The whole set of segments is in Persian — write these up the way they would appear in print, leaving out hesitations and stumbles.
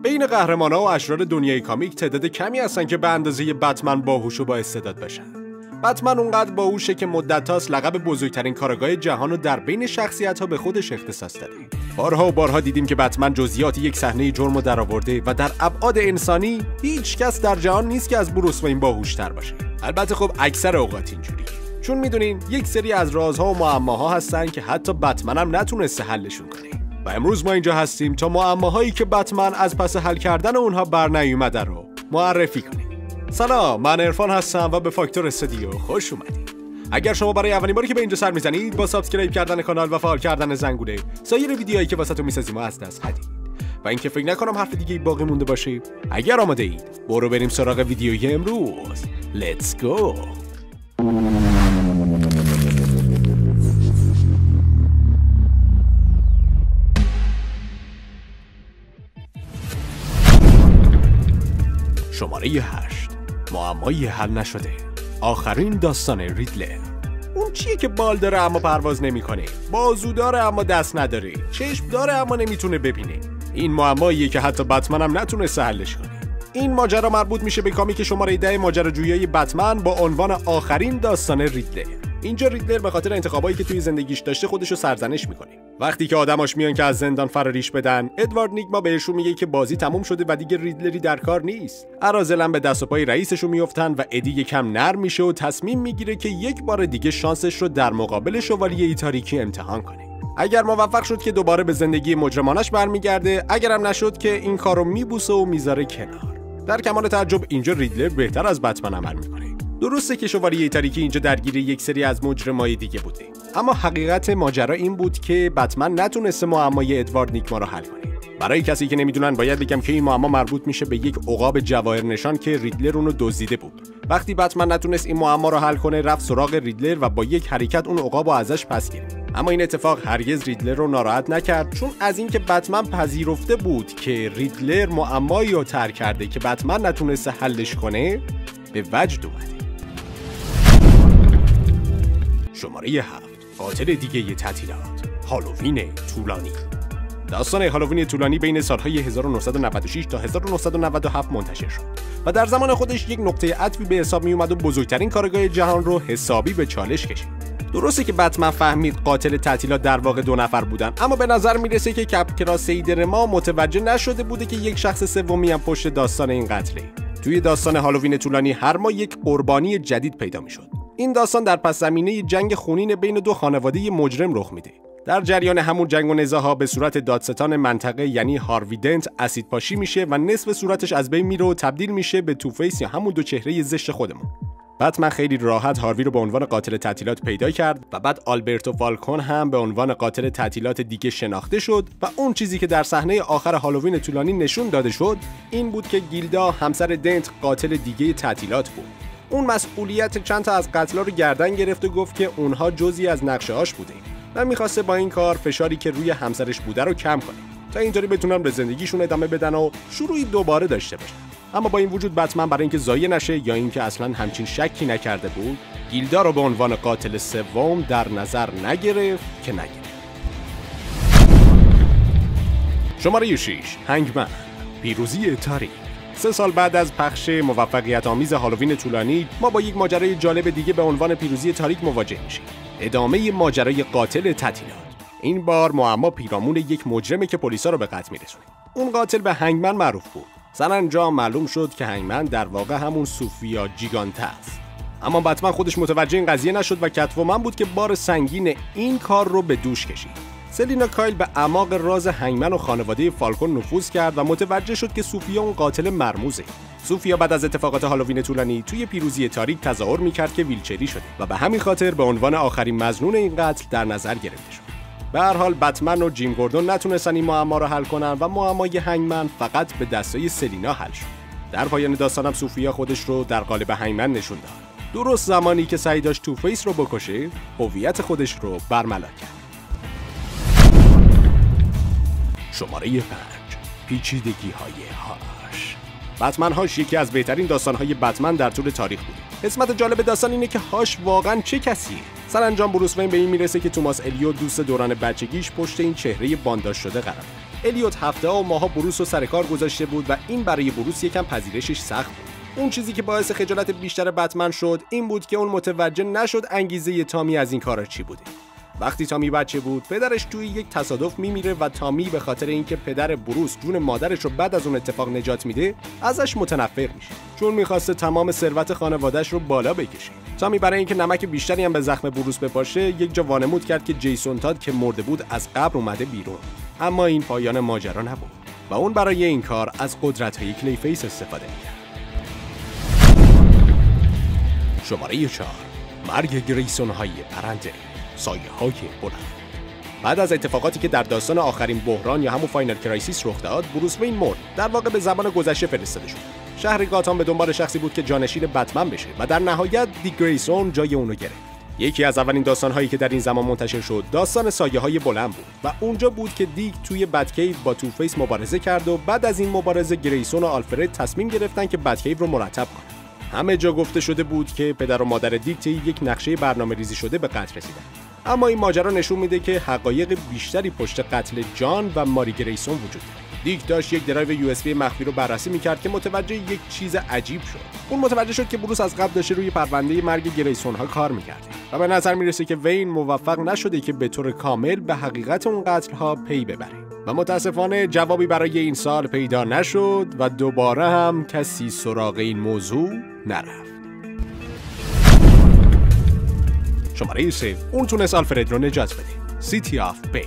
بین قهرمان‌ها و اشرار دنیای کامیک تعداد کمی هستن که به اندازه بتمن باهوش و با استعداد باشن. بتمن اونقدر باهوشه که مدت‌هاست لقب بزرگترین کاراگاه جهان رو در بین شخصیت‌ها به خودش اختصاص داده. بارها و بارها دیدیم که بتمن جزئیات یک صحنه جرم رو درآورده و در ابعاد انسانی هیچ کس در جهان نیست که از بروس وین باهوش‌تر باشه. البته خب اکثر اوقات اینجوریه. چون میدونین یک سری از رازها و معماها هستن که حتی بتمن هم نتونسته حلشون کنه. و امروز ما اینجا هستیم تا معماهایی که بتمن از پس حل کردن اونها برنیومده رو معرفی کنیم. سلام، من عرفان هستم و به فاکتور استودیو خوش اومدید. اگر شما برای اولین باری که به اینجا سر میزنید با سابسکرایب کردن کانال و فعال کردن زنگوله سایر ویدیوهایی که واسهتون میسازیم از دست ندید. و اینکه فکر نکنم حرف دیگه باقی مونده باشه. اگر آماده اید برو بریم سراغ ویدیوی امروز. Let's go. شماره 8. معمای حل نشده. آخرین داستان ریدلر. اون چیه که بال داره اما پرواز نمیکنه، بازو داره اما دست نداره، چشم داره اما نمیتونه ببینه. این معماییه که حتی بتمن هم نتونسته حلش کنه. این ماجرا مربوط میشه به کامیک شماره 10 ماجراجویی بتمن با عنوان آخرین داستان ریدلر. اینجا ریدلر به خاطر انتخابایی که توی زندگیش داشته خودشو سرزنش میکنه. وقتی که آدماش میان که از زندان فراریش بدن، ادوارد نیگما بهشون میگه که بازی تموم شده و دیگه ریدلری در کار نیست. اراذلا به دست و پای رئیسشون میافتن و ادی یکم نرم میشه و تصمیم میگیره که یک بار دیگه شانسش رو در مقابل شوالیه تاریکی امتحان کنه. اگر موفق شد که دوباره به زندگی مجرمانش برمیگرده، اگرم نشد که این کارو میبوسه و میذاره کنار. در کمال تعجب اینجا ریدلر بهتر از بتمن عمل میکنه. درسته که شوالیه تاریکی اینجا درگیر یک سری از مجرمای دیگه بوده، اما حقیقت ماجرا این بود که بتمن نتونسته معمای ادوارد نیگما رو حل کنه. برای کسی که نمیدونن باید بگم که این معما مربوط میشه به یک عقاب جواهر نشان که ریدلر اونو دزدیده بود. وقتی بتمن نتونست این معما رو حل کنه، رفت سراغ ریدلر و با یک حرکت اون عقابو ازش پس گرفت. اما این اتفاق هرگز ریدلر رو ناراحت نکرد، چون از اینکه بتمن پذیرفته بود که ریدلر معمایی رو ترک کرده که بتمن نتونسته حلش کنه، به وجد اومد. شماره 7. قاتل دیگه تعطیلات. هالووین طولانی. داستان هالووین طولانی بین سالهای 1996 تا 1997 منتشر شد و در زمان خودش یک نقطه عطفی به حساب می اومد و بزرگترین کارگاه جهان رو حسابی به چالش کشید. درسته که بتمن فهمید قاتل تعطیلات در واقع 2 نفر بودن، اما به نظر میرسه که کپکرا سیدر ما متوجه نشده بوده که یک شخص سومی هم پشت داستان این قتله. توی داستان هالووین طولانی هر ماه یک قربانی جدید پیدا میشد. این داستان در پس زمینه جنگ خونین بین 2 خانواده مجرم رخ میده. در جریان همون جنگ و نزاع‌ها به صورت دادستان منطقه یعنی هاروی دنت اسید پاشی میشه و نصف صورتش از بین میره و تبدیل میشه به تو فیس یا همون 2 چهره زشت خودمون. بتمن خیلی راحت هاروی رو به عنوان قاتل تعطیلات پیدا کرد و بعد آلبرتو فالکون هم به عنوان قاتل تعطیلات دیگه شناخته شد و اون چیزی که در صحنه آخر هالووین طولانی نشون داده شد این بود که گیلدا همسر دنت قاتل دیگه تعطیلات بود. اون مسئولیت چند تا از قتلا رو گردن گرفت و گفت که اونها جزئی از نقشه‌هاش بوده و می‌خواسته با این کار فشاری که روی همسرش بوده رو کم کنه تا اینطوری بتونن به زندگیشون ادامه بدن و شروعی دوباره داشته باشن. اما با این وجود بتمن برای اینکه ضایع نشه یا اینکه اصلاً همچین شکی نکرده بود، گیلدا رو به عنوان قاتل سوم در نظر نگرفت که نگرفت. شماره 6. هنگمن. پیروزی تاریک. 3 سال بعد از پخش موفقیت آمیز هالووین طولانی، ما با یک ماجرای جالب دیگه به عنوان پیروزی تاریک مواجه میشیم. ادامه ماجرای قاتل تعطیلات. این بار معما پیرامون یک مجرمه که پلیسا رو به قتل میرسونه. اون قاتل به هنگمن معروف بود. سرانجام معلوم شد که هنگمن در واقع همون سوفیا جیگانته است. اما بتمن خودش متوجه این قضیه نشد و کتومن بود که بار سنگین این کار رو به دوش کشید. سلینا کایل به اعماق راز هنگمن و خانواده فالکون نفوذ کرد و متوجه شد که سوفیا اون قاتل مرموزه. سوفیا بعد از اتفاقات هالووین طولانی توی پیروزی تاریک تظاهر میکرد که ویلچری شده و به همین خاطر به عنوان آخرین مظنون این قتل در نظر گرفته شد. به هر حال بتمن و جیم گوردون نتونستن این معما رو حل کنن و معمای هنگمن فقط به دستای سلینا حل شد. در پایان داستانم سوفیا خودش رو در قالب هنگمن نشون داد. درست زمانی که سعی داشت تو فیس رو بکشه، هویت خودش رو برملا کرد. شماره 5. پیچیدگی‌های هاش. بتمن هاش یکی از بهترین داستان‌های بتمن در طول تاریخ بود. قسمت جالب داستان اینه که هاش واقعاً چه کسیه. سرانجام بروس وین به این میرسه که توماس الیوت دوست دوران بچگیش پشت این چهره بانداژ شده قرار. الیوت هفته‌ها و ماها بروس رو سر کار گذاشته بود و این برای بروس یکم پذیرشش سخت بود. اون چیزی که باعث خجالت بیشتر بتمن شد این بود که اون متوجه نشد انگیزه تامی از این کارا چی بوده. وقتی تامی بچه بود پدرش توی یک تصادف میمیره و تامی به خاطر اینکه پدر بروس جون مادرش رو بعد از اون اتفاق نجات میده ازش متنفر میشه، چون میخواسته تمام ثروت خانواده‌اش رو بالا بکشه. تامی برای اینکه نمک بیشتری هم به زخم بروس بپاشه یک جا وانمود کرد که جیسون تاد که مرده بود از قبر اومده بیرون. اما این پایان ماجرا نبود و اون برای این کار از قدرت‌های کلیفیس استفاده می‌کرد. شماره 4: مرگ گریسون‌های پرنده، سایه‌های بلند. بعد از اتفاقاتی که در داستان آخرین بحران یا همون فاینال کرایسیس رخ داد، بروس وین مرد. در واقع به زمان گذشته فرستاده شد. شهر گاتام به دنبال شخصی بود که جانشین بتمن بشه و در نهایت دیک گریسون جای اون رو گرفت. یکی از اولین داستان‌هایی که در این زمان منتشر شد، داستان سایه‌های بلند بود و اونجا بود که دیک توی بتکیو با توفیس مبارزه کرد و بعد از این مبارزه گریسون و آلفرد تصمیم گرفتن که بتکیو رو مرتب کنن. همه جا گفته شده بود که پدر و مادر دیک طی یک نقشه برنامه‌ریزی شده به قتل رسیدن. اما این ماجرا نشون میده که حقایق بیشتری پشت قتل جان و ماری گریسون وجود داره. دیک داشت یک درایو USB مخفی رو بررسی میکرد که متوجه یک چیز عجیب شد. اون متوجه شد که بروس از قبل داشته روی پرونده مرگ گریسون ها کار میکرد و به نظر میرسه که وین موفق نشده که به طور کامل به حقیقت اون قتل ها پی ببره و متاسفانه جوابی برای این سال پیدا نشد و دوباره هم کسی سراغ این موضوع نرفت. شماره 3: اون تونست آلفرد رو نجات بده. سیتی آف بی.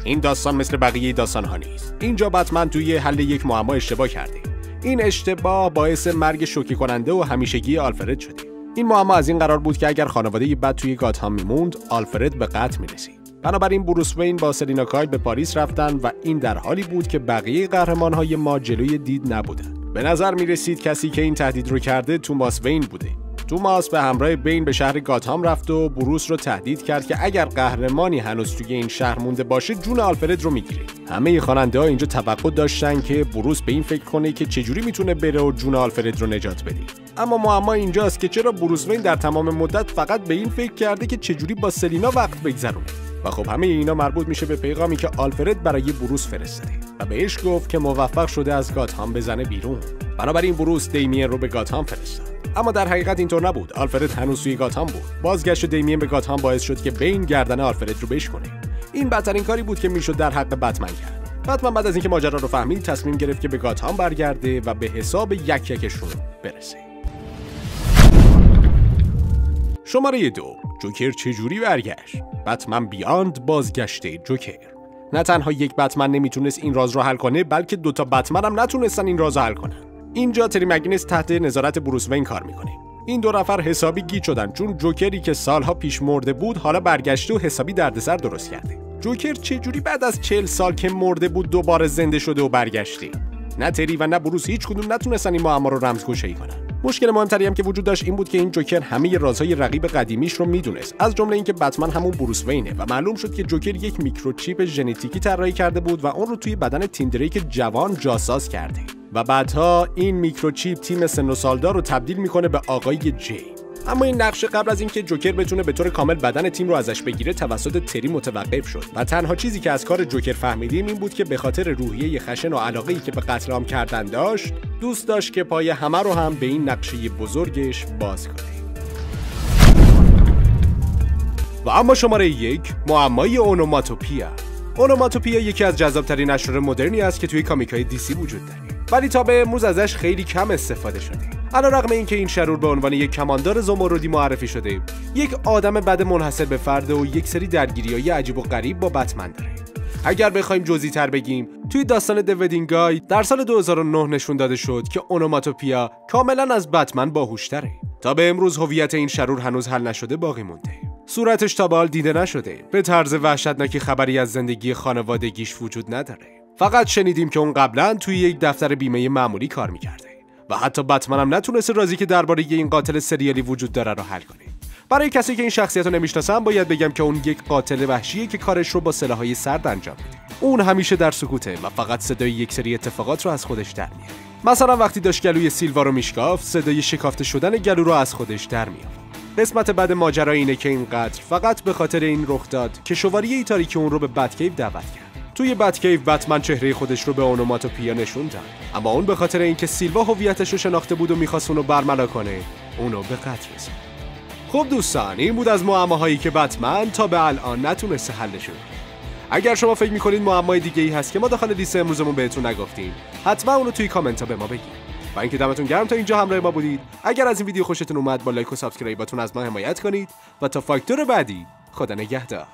این داستان مثل بقیه داستان‌ها نیست. اینجا بتمن توی حل یک معما اشتباه کرده. این اشتباه باعث مرگ شوکه کننده و همیشگی آلفرد شده. این معما از این قرار بود که اگر خانواده بد توی گاتهام میموند، آلفرد به قتل میرسید. بنابراین بروس وین با سلینا کایل به پاریس رفتن و این در حالی بود که بقیه قهرمان‌های ما جلوی دید نبودن. به نظر می‌رسید کسی که این تهدید رو کرده توماس وین بوده. توماس به همراه بین به شهر گاتهام رفت و بروس رو تهدید کرد که اگر قهرمانی هنوز توی این شهر مونده باشه جون آلفرد رو میگیره. همه خواننده‌ها اینجا توقع داشتن که بروس به این فکر کنه که چجوری میتونه بره و جون آلفرد رو نجات بده. اما معما اینجاست که چرا بروس وین در تمام مدت فقط به این فکر کرده که چجوری با سلینا وقت بگذرونه. و خب همه اینا مربوط میشه به پیغامی که آلفرد برای بروس فرستاده و بهش گفت که موفق شده از گاتهام بزنه بیرون. بنابراین بروس دیمین رو به گاتهام فرستاد. اما در حقیقت اینطور نبود. آلفرد هنوز توی گاتهام بود. بازگشت دیمین به گاتهام باعث شد که بین گردن آلفرد رو بشکنه. این بدترین کاری بود که میشد در حق بتمن کرد. بتمن بعد از اینکه ماجرا رو فهمید تصمیم گرفت که به گاتهام برگرده و به حساب یک یکشون برسه. شماره 2: جوکر چجوری برگشت؟ بتمن بیاند بازگشت جوکر. نه تنها یک بتمن نمیتونست این راز رو حل کنه، بلکه دوتا بتمن هم نتونستن این راز رو حل کنن. اینجا تری مگینس تحت نظارت بروس وین کار میکنه. این دو نفر حسابی گیج شدن چون جوکری که سالها پیش مرده بود حالا برگشته و حسابی دردسر درست کرده. جوکر چجوری بعد از 40 سال که مرده بود دوباره زنده شده و برگشته؟ نه تری و نه بروس هیچ کدوم نتونستن این معما رو رمزگشایی کنن. مشکل مهمتری هم که وجود داشت این بود که این جوکر همه رازهای رقیب قدیمیش رو میدونست، از جمله اینکه بتمن همون بروس وینه و معلوم شد که جوکر یک میکروچیپ ژنتیکی طراحی کرده بود و اون رو توی بدن تیم دریک جوان جاساز کرده و بعدها این میکروچیپ تیم سن و سالدار رو تبدیل میکنه به آقای جی. اما این نقشه قبل از اینکه جوکر بتونه به طور کامل بدن تیم رو ازش بگیره توسط تری متوقف شد و تنها چیزی که از کار جوکر فهمیدیم این بود که به خاطر روحیه خشن و علاقه‌ای که به قتل عام کردن داشت، دوست داشت که پای همه رو هم به این نقشه بزرگش باز کنه. و اما شماره 1: معمای اونوماتوپیا. اونوماتوپیا یکی از جذاب‌ترین اشعار مدرنی است که توی کامیک‌های دیسی وجود داره، ولی تا به امروز ازش خیلی کم استفاده شده. علیرغم اینکه این شرور به عنوان یک کماندار زمردی معرفی شده، یک آدم بد منحصر به فرد و یک سری درگیری‌های عجیب و غریب با بتمن داره. اگر بخوایم جزئی‌تر بگیم، توی داستان د ودینگ گاید در سال 2009 نشون داده شد که اونوماتوپیا کاملاً از بتمن باهوش‌تره. تا به امروز هویت این شرور هنوز حل نشده باقی مونده. صورتش تا به حال دیده نشده. به طرز وحشتناکی خبری از زندگی خانوادگیش وجود نداره. فقط شنیدیم که اون قبلا توی یک دفتر بیمه معمولی کار می‌کرده. و حتی بتمن هم نتونسته رازی که درباره این قاتل سریالی وجود داره رو حل کنه. برای کسی که این شخصیت رو نمیشناسن باید بگم که اون یک قاتل وحشیه که کارش رو با سلاح‌های سرد انجام میده. اون همیشه در سکوته و فقط صدای یک سری اتفاقات رو از خودش در میاره. مثلا وقتی داشت گلوی سیلوا رو میشکافت، صدای شکافته شدن گلو رو از خودش در میآورد. قسمت بعد ماجرا اینه که این قتل فقط به خاطر این رخ داد که شواریه تاریکی اون رو به بتکیو دعوت کرد. توی بتکیو بتمن چهره خودش رو به اونوماتوپیا نشون داد، اما اون به خاطر اینکه سیلوا هویتش رو شناخته بود و می‌خواست اونو برملا کنه، اونو به قتل رسوند. خب دوستان، این بود از معماهایی که بتمن تا به الان نتونسته حلشون. اگر شما فکر می‌کنید معمای دیگه‌ای هست که ما داخل لیست امروزمون بهتون نگفتیم، حتما اونو توی کامنت‌ها به ما بگید. و اینکه دمتون گرم تا اینجا همراه ما بودید. اگر از این ویدیو خوشتون اومد با لایک و سابسکرایباتون از ما حمایت کنید و تا فاکتور بعدی خدا نگهدار.